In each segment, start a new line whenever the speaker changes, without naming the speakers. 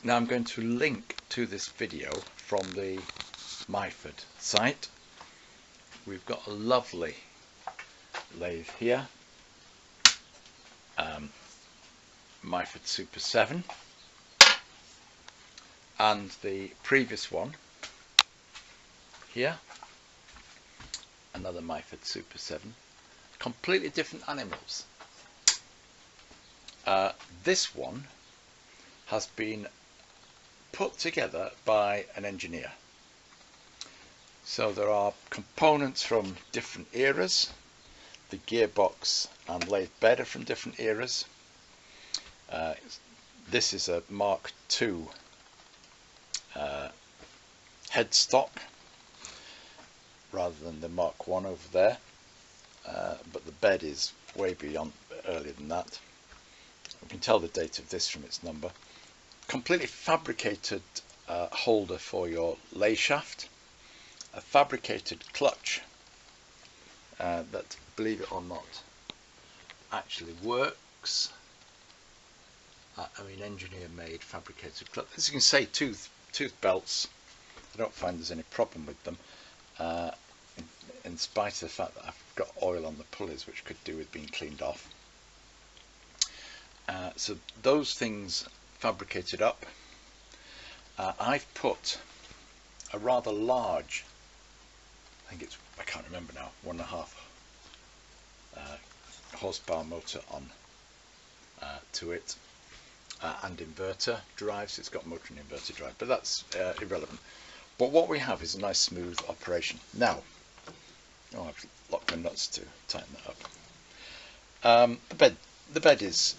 Now I'm going to link to this video from the Myford site. We've got a lovely lathe here, Myford Super 7, and the previous one here, another Myford Super 7, completely different animals. This one has been put together by an engineer. So there are components from different eras. The gearbox and lathe bed are from different eras. This is a Mark II headstock rather than the Mark I over there, but the bed is way beyond earlier than that. You can tell the date of this from its number. Completely fabricated holder for your lathe shaft, a fabricated clutch that, believe it or not, actually works. I mean, engineer made fabricated clutch. As you can see, tooth belts, I don't find there's any problem with them, in spite of the fact that I've got oil on the pulleys which could do with being cleaned off. So those things fabricated up. I've put a rather large, I can't remember now, 1.5 horsepower motor on to it, and inverter drives. It's got motor and inverter drive, but that's irrelevant. But what we have is a nice smooth operation. Now, I've locked my nuts to tighten that up. The bed is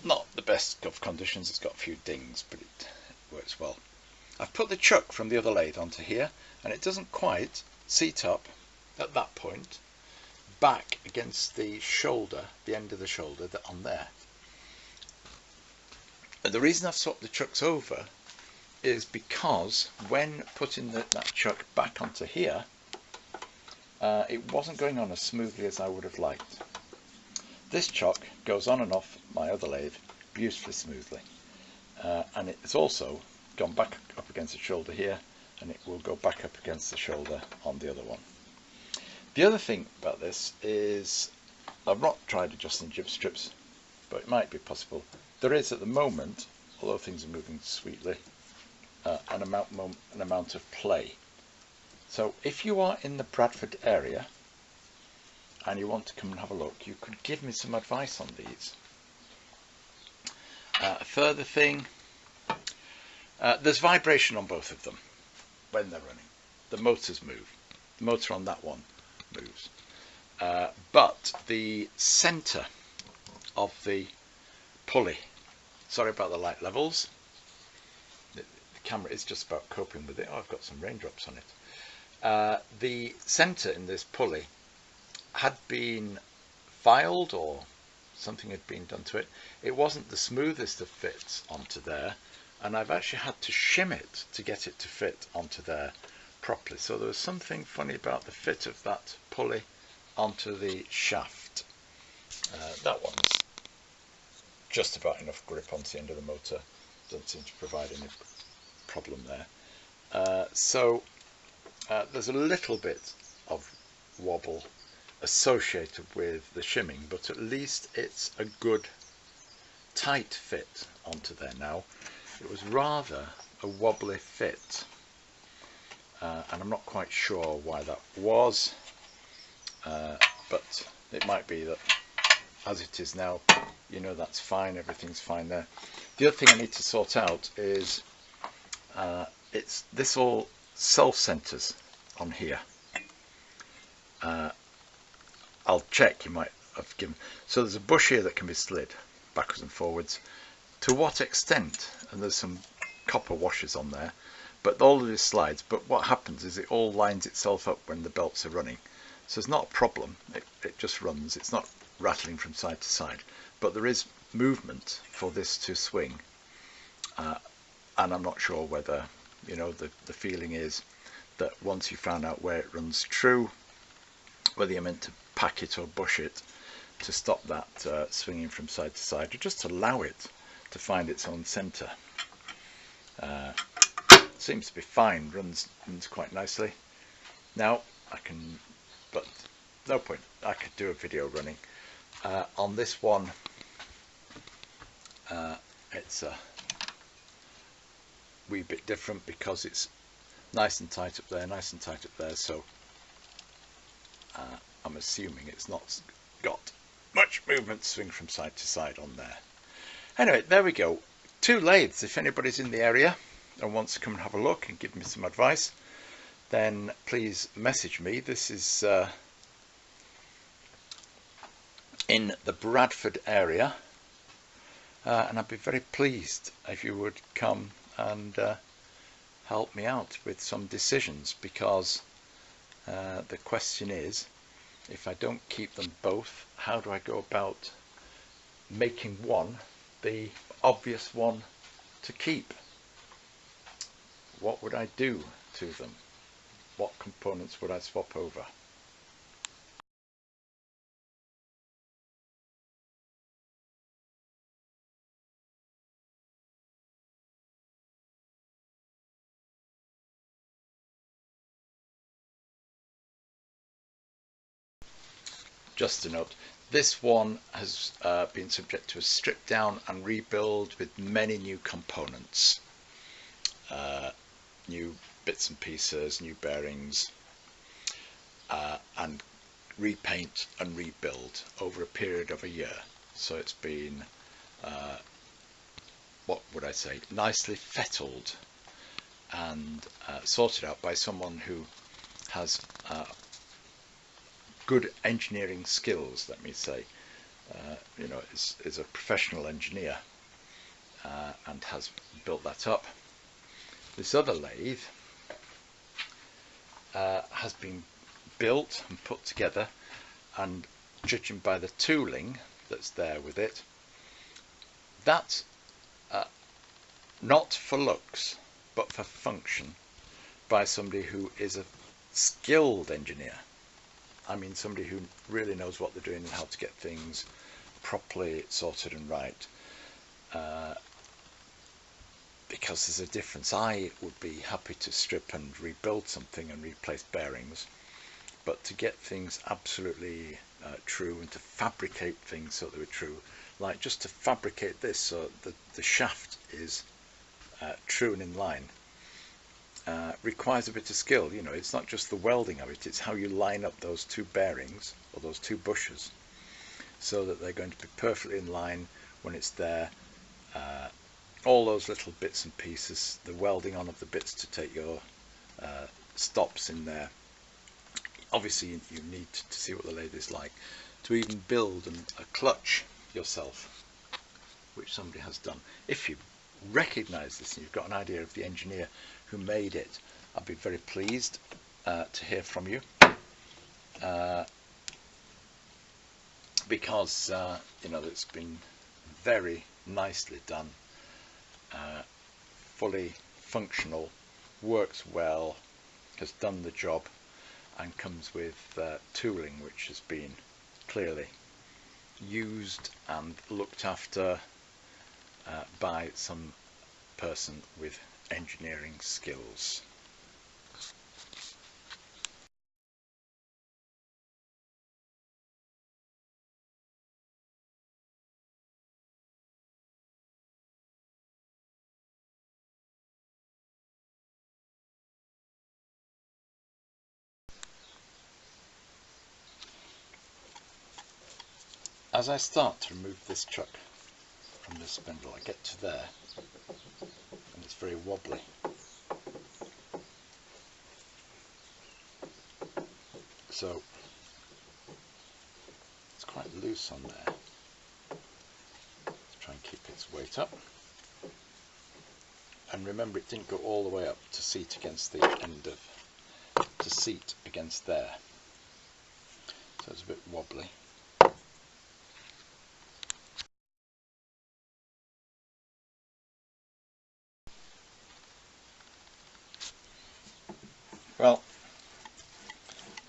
not the best of conditions. It's got a few dings, but it works well. I've put the chuck from the other lathe onto here, and it doesn't quite seat up at that point back against the shoulder, the end of the shoulder that on there. And the reason I've swapped the chucks over is because when putting that chuck back onto here, it wasn't going on as smoothly as I would have liked. This chuck goes on and off my other lathe beautifully smoothly, and it's also gone back up against the shoulder here, and it will go back up against the shoulder on the other one. The other thing about this is I've not tried adjusting jib strips, but it might be possible. There is at the moment, although things are moving sweetly, an amount of play. So if you are in the Bradford area and you want to come and have a look, you could give me some advice on these. A further thing, there's vibration on both of them when they're running. The motors move. The motor on that one moves. But the centre of the pulley, sorry about the light levels, the camera is just about coping with it. Oh, I've got some raindrops on it. The centre in this pulley had been filed, or something had been done to it. It wasn't the smoothest of fits onto there, and I've actually had to shim it to get it to fit onto there properly. So there was something funny about the fit of that pulley onto the shaft. That one's just about enough grip onto the end of the motor, doesn't seem to provide any problem there. So there's a little bit of wobble associated with the shimming, but at least it's a good tight fit onto there now. It was rather a wobbly fit, and I'm not quite sure why that was, but it might be that as it is now, you know, that's fine, everything's fine there. The other thing I need to sort out is this all self-centers on here. I'll check, you might have given. So there's a bush here that can be slid backwards and forwards. To what extent? And there's some copper washers on there, but all of this slides. But what happens is it all lines itself up when the belts are running. So it's not a problem. It just runs. It's not rattling from side to side. But there is movement for this to swing. And I'm not sure whether, you know, the feeling is that once you found out where it runs true, whether you're meant to pack it or bush it to stop that swinging from side to side, or just allow it to find its own centre. Seems to be fine, runs quite nicely. Now I can, but no point, I could do a video running. On this one, it's a wee bit different because it's nice and tight up there, nice and tight up there, so I'm assuming it's not got much movement, swing from side to side on there. Anyway, there we go. 2 lathes. If anybody's in the area and wants to come and have a look and give me some advice, then please message me. This is in the Bradford area, and I'd be very pleased if you would come and help me out with some decisions, because the question is, if I don't keep them both, how do I go about making one the obvious one to keep? What would I do to them? What components would I swap over? Just a note, this one has been subject to a strip down and rebuild with many new components, new bits and pieces, new bearings, and repaint and rebuild over a period of a year. So it's been, what would I say, nicely fettled and sorted out by someone who has good engineering skills, let me say. You know, is a professional engineer and has built that up. This other lathe has been built and put together, and judging by the tooling that's there with it, that's not for looks but for function, by somebody who is a skilled engineer. I mean, somebody who really knows what they're doing and how to get things properly sorted and right. Because there's a difference. I would be happy to strip and rebuild something and replace bearings, but to get things absolutely true and to fabricate things so they were true, like just to fabricate this so the shaft is true and in line, requires a bit of skill. You know, it's not just the welding of it, it's how you line up those 2 bearings or those 2 bushes so that they're going to be perfectly in line when it's there. All those little bits and pieces, the welding on of the bits to take your stops in there. Obviously you need to see what the lathe is like to even build a clutch yourself, which somebody has done. If you recognise this and you've got an idea of the engineer who made it, I'd be very pleased to hear from you, because you know, it's been very nicely done, fully functional, works well, has done the job, and comes with tooling which has been clearly used and looked after by some person with engineering skills. As I start to remove this chuck from the spindle, I get to there and it's very wobbly. So it's quite loose on there. Let's try and keep its weight up. And remember, it didn't go all the way up to seat against the end of, to seat against there. So it's a bit wobbly. Well,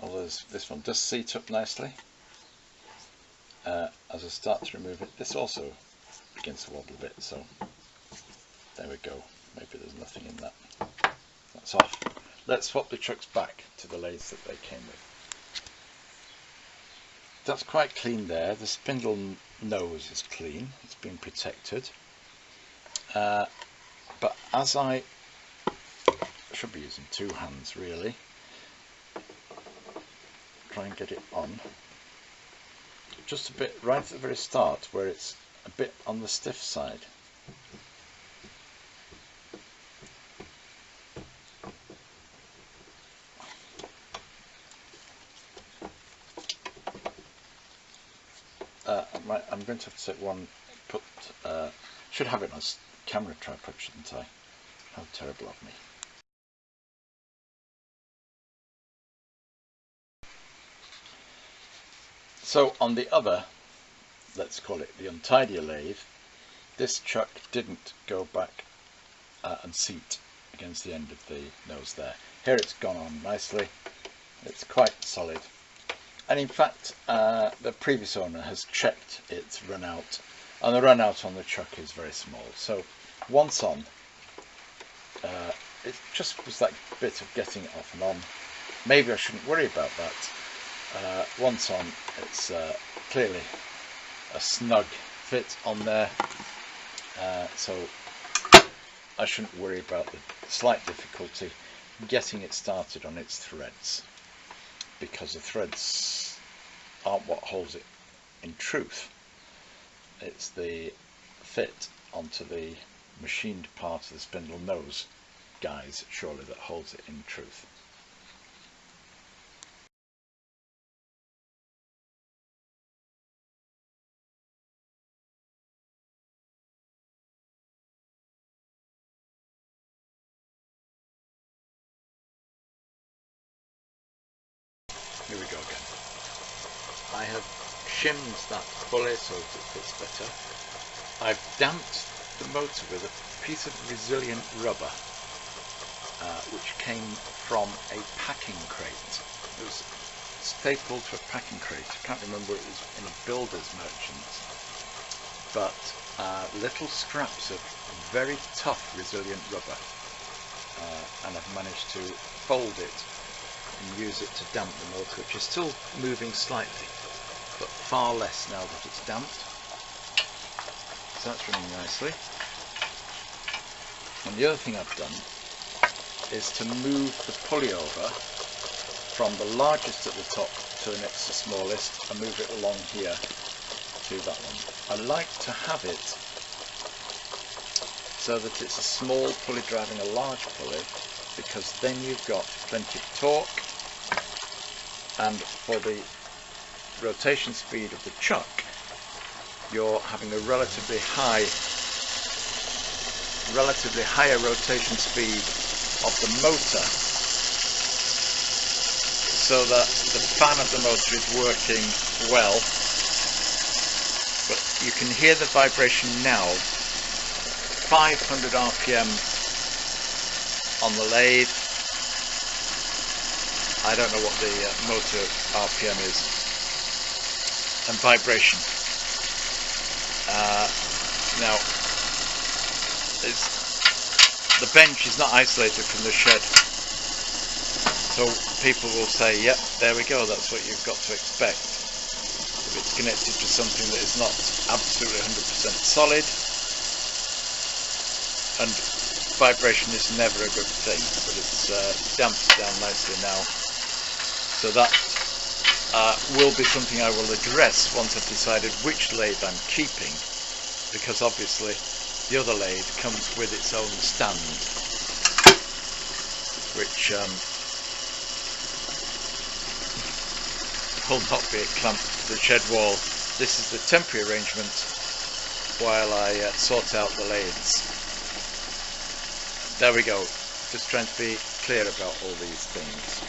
although this one does seat up nicely, as I start to remove it, this also begins to wobble a bit, so there we go. maybe there's nothing in that. That's off. Let's swap the chucks back to the lathes that they came with. That's quite clean there. The spindle nose is clean. It's been protected. But as I should be using two hands really, try and get it on. Just a bit right at the very start where it's a bit on the stiff side. I'm going to have to take one, should have it on a camera tripod, shouldn't I? How terrible of me. So on the other, let's call it the untidier lathe, this chuck didn't go back and seat against the end of the nose there. Here it's gone on nicely, it's quite solid. And in fact, the previous owner has checked its runout, and the runout on the chuck is very small. So once on, it just was that bit of getting it off and on. Maybe I shouldn't worry about that. Once on, it's clearly a snug fit on there, so I shouldn't worry about the slight difficulty getting it started on its threads, because the threads aren't what holds it in truth. It's the fit onto the machined part of the spindle nose guys surely that holds it in truth. Here we go again. I have shimmed that pulley so that it fits better. I've damped the motor with a piece of resilient rubber which came from a packing crate. It was stapled to a packing crate. I can't remember, it was in a builder's merchant. But little scraps of very tough resilient rubber, and I've managed to fold it and use it to damp the motor, which is still moving slightly, but far less now that it's damped. So that's running nicely. And the other thing I've done is to move the pulley over from the largest at the top to the next to smallest and move it along here to that one. I like to have it so that it's a small pulley driving a large pulley, because then you've got plenty of torque, and for the rotation speed of the chuck you're having a relatively higher rotation speed of the motor, so that the fan of the motor is working well. But you can hear the vibration now, 500 RPM on the lathe. I don't know what the motor RPM is, and vibration. Now, the bench is not isolated from the shed, so people will say, yep, there we go, that's what you've got to expect. If it's connected to something that is not absolutely 100% solid, and vibration is never a good thing, but it's damped down nicely now. So that will be something I will address once I've decided which lathe I'm keeping, because obviously the other lathe comes with its own stand, which will not be clamped to the shed wall. This is the temporary arrangement while I sort out the lathes. There we go, just trying to be clear about all these things.